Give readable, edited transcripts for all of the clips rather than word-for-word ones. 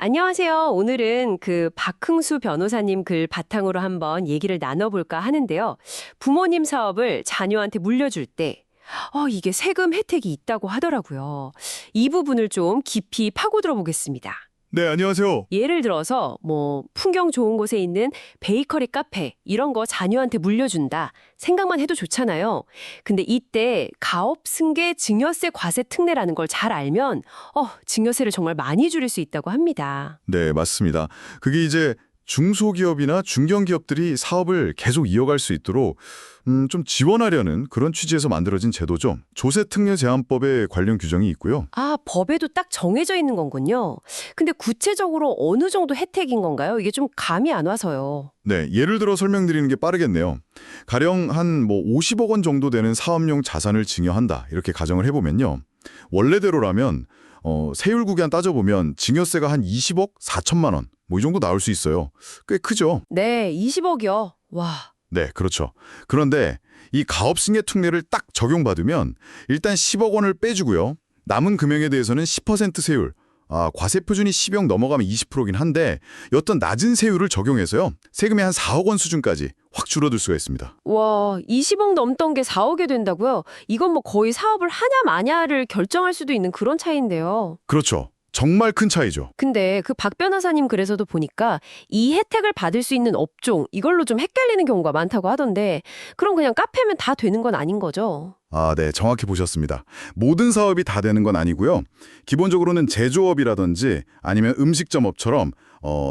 안녕하세요. 오늘은 박흥수 변호사님 글 바탕으로 한번 얘기를 나눠볼까 하는데요. 부모님 사업을 자녀한테 물려줄 때, 이게 세금 혜택이 있다고 하더라고요. 이 부분을 좀 깊이 파고들어 보겠습니다. 네, 안녕하세요. 예를 들어서 풍경 좋은 곳에 있는 베이커리 카페 이런 거 자녀한테 물려준다. 생각만 해도 좋잖아요. 근데 이때 가업 승계 증여세 과세 특례라는 걸 잘 알면 증여세를 정말 많이 줄일 수 있다고 합니다. 네, 맞습니다. 그게 이제 중소기업이나 중견기업들이 사업을 계속 이어갈 수 있도록 좀 지원하려는 그런 취지에서 만들어진 제도죠. 조세특례제한법에 관련 규정이 있고요. 아, 법에도 딱 정해져 있는 건군요. 근데 구체적으로 어느 정도 혜택인 건가요? 이게 좀 감이 안 와서요. 네, 예를 들어 설명드리는 게 빠르겠네요. 가령 한 50억 원 정도 되는 사업용 자산을 증여한다. 이렇게 가정을 해보면요. 원래대로라면 세율 구간 따져보면 증여세가 한 20억 4천만 원. 이 정도 나올 수 있어요. 꽤 크죠? 네, 20억이요. 와. 네, 그렇죠. 그런데 이 가업승계 특례를 딱 적용받으면 일단 10억 원을 빼주고요. 남은 금액에 대해서는 10% 세율, 과세 표준이 10억 넘어가면 20%긴 한데 여튼 낮은 세율을 적용해서요. 세금이 한 4억 원 수준까지 확 줄어들 수가 있습니다. 와, 20억 넘던 게 4억이 된다고요? 이건 거의 사업을 하냐 마냐를 결정할 수도 있는 그런 차이인데요. 그렇죠. 정말 큰 차이죠. 근데 박 변호사님 글에서도 보니까 이 혜택을 받을 수 있는 업종, 이걸로 좀 헷갈리는 경우가 많다고 하던데 그럼 그냥 카페면 다 되는 건 아닌 거죠? 네, 정확히 보셨습니다. 모든 사업이 다 되는 건 아니고요. 기본적으로는 제조업이라든지 아니면 음식점업처럼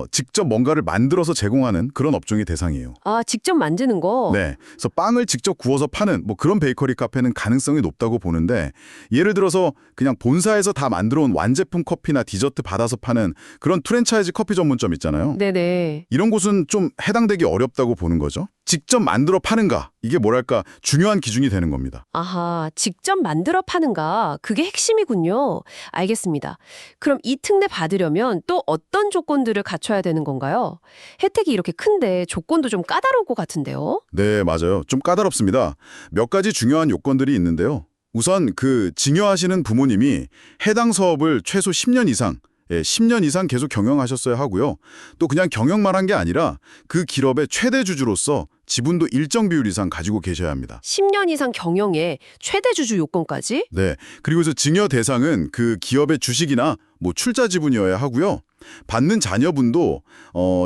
직접 뭔가를 만들어서 제공하는 그런 업종이 대상이에요. 아, 직접 만드는 거? 네, 그래서 빵을 직접 구워서 파는 그런 베이커리 카페는 가능성이 높다고 보는데 예를 들어서 그냥 본사에서 다 만들어온 완제품 커피나 디저트 받아서 파는 그런 프랜차이즈 커피 전문점 있잖아요. 네네. 이런 곳은 좀 해당되기 어렵다고 보는 거죠. 직접 만들어 파는가, 이게 뭐랄까 중요한 기준이 되는 겁니다. 아하, 직접 만들어 파는가? 그게 핵심이군요. 알겠습니다. 그럼 이 특례 받으려면 또 어떤 조건들을 갖춰야 되는 건가요? 혜택이 이렇게 큰데 조건도 좀 까다로울 것 같은데요? 네, 맞아요. 좀 까다롭습니다. 몇 가지 중요한 요건들이 있는데요. 우선 증여하시는 부모님이 해당 사업을 최소 10년 이상 10년 이상 계속 경영하셨어야 하고요. 또 그냥 경영만 한 게 아니라 그 기업의 최대 주주로서 지분도 일정 비율 이상 가지고 계셔야 합니다. 10년 이상 경영에 최대 주주 요건까지? 네. 그리고 증여 대상은 그 기업의 주식이나 출자 지분이어야 하고요. 받는 자녀분도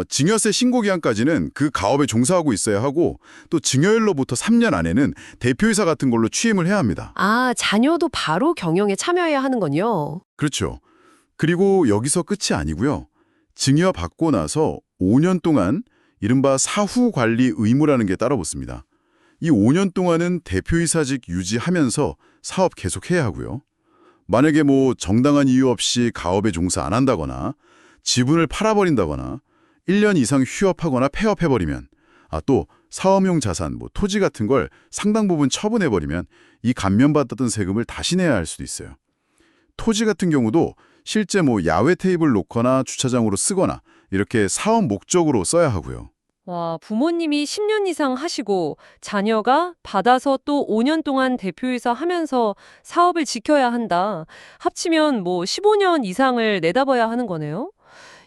증여세 신고 기한까지는 그 가업에 종사하고 있어야 하고 또 증여일로부터 3년 안에는 대표이사 같은 걸로 취임을 해야 합니다. 아, 자녀도 바로 경영에 참여해야 하는군요. 그렇죠. 그리고 여기서 끝이 아니고요. 증여받고 나서 5년 동안 이른바 사후 관리 의무라는 게 따라붙습니다. 이 5년 동안은 대표이사직 유지하면서 사업 계속해야 하고요. 만약에 정당한 이유 없이 가업에 종사 안 한다거나 지분을 팔아버린다거나 1년 이상 휴업하거나 폐업해버리면 또 사업용 자산, 토지 같은 걸 상당 부분 처분해버리면 이 감면받았던 세금을 다시 내야 할 수도 있어요. 토지 같은 경우도 실제 야외 테이블 놓거나 주차장으로 쓰거나 이렇게 사업 목적으로 써야 하고요. 와, 부모님이 10년 이상 하시고 자녀가 받아서 또 5년 동안 대표이사 하면서 사업을 지켜야 한다. 합치면 15년 이상을 내다봐야 하는 거네요.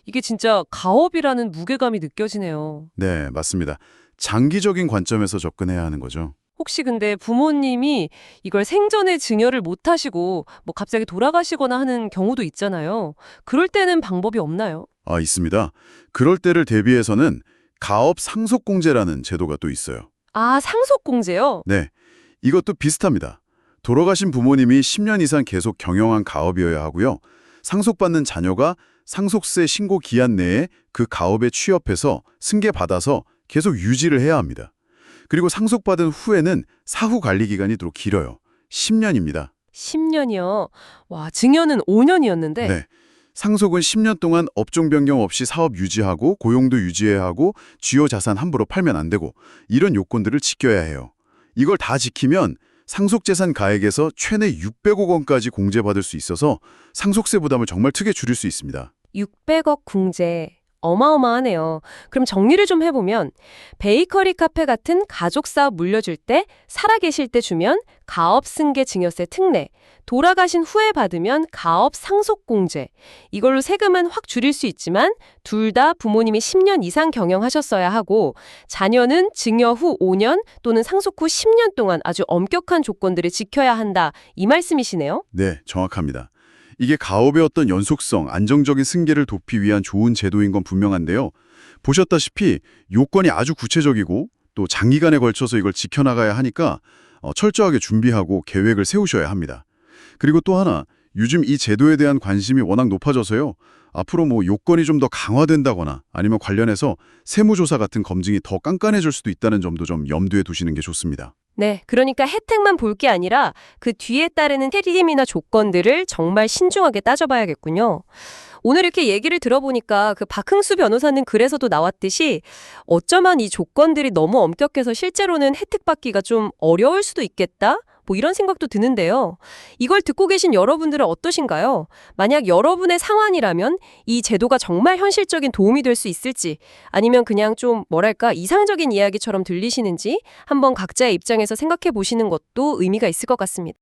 이게 진짜 가업이라는 무게감이 느껴지네요. 네, 맞습니다. 장기적인 관점에서 접근해야 하는 거죠. 혹시 근데 부모님이 이걸 생전에 증여를 못 하시고 갑자기 돌아가시거나 하는 경우도 있잖아요. 그럴 때는 방법이 없나요? 있습니다. 그럴 때를 대비해서는 가업 상속공제라는 제도가 또 있어요. 아, 상속공제요? 네, 이것도 비슷합니다. 돌아가신 부모님이 10년 이상 계속 경영한 가업이어야 하고요. 상속받는 자녀가 상속세 신고 기한 내에 그 가업에 취업해서 승계받아서 계속 유지를 해야 합니다. 그리고 상속받은 후에는 사후 관리 기간이 더 길어요. 10년입니다. 10년이요? 와, 증여는 5년이었는데 네. 상속은 10년 동안 업종 변경 없이 사업 유지하고 고용도 유지해야 하고 주요 자산 함부로 팔면 안 되고 이런 요건들을 지켜야 해요. 이걸 다 지키면 상속재산 가액에서 최대 600억 원까지 공제받을 수 있어서 상속세 부담을 정말 크게 줄일 수 있습니다. 600억 궁제. 어마어마하네요. 그럼 정리를 좀 해보면 베이커리 카페 같은 가족 사업 물려줄 때 살아계실 때 주면 가업 승계 증여세 특례, 돌아가신 후에 받으면 가업 상속공제. 이걸로 세금은 확 줄일 수 있지만 둘 다 부모님이 10년 이상 경영하셨어야 하고 자녀는 증여 후 5년 또는 상속 후 10년 동안 아주 엄격한 조건들을 지켜야 한다. 이 말씀이시네요. 네, 정확합니다. 이게 가업의 어떤 연속성, 안정적인 승계를 돕기 위한 좋은 제도인 건 분명한데요. 보셨다시피 요건이 아주 구체적이고 또 장기간에 걸쳐서 이걸 지켜나가야 하니까 철저하게 준비하고 계획을 세우셔야 합니다. 그리고 또 하나, 요즘 이 제도에 대한 관심이 워낙 높아져서요. 앞으로 뭐 요건이 좀 더 강화된다거나 아니면 관련해서 세무조사 같은 검증이 더 깐깐해질 수도 있다는 점도 좀 염두에 두시는 게 좋습니다. 네, 그러니까 혜택만 볼 게 아니라 그 뒤에 따르는 책임이나 조건들을 정말 신중하게 따져봐야겠군요. 오늘 이렇게 얘기를 들어보니까 그 박흥수 변호사는 글에서도 나왔듯이 어쩌면 이 조건들이 너무 엄격해서 실제로는 혜택 받기가 좀 어려울 수도 있겠다? 뭐 이런 생각도 드는데요. 이걸 듣고 계신 여러분들은 어떠신가요? 만약 여러분의 상황이라면 이 제도가 정말 현실적인 도움이 될 수 있을지 아니면 그냥 좀 뭐랄까 이상적인 이야기처럼 들리시는지 한번 각자의 입장에서 생각해 보시는 것도 의미가 있을 것 같습니다.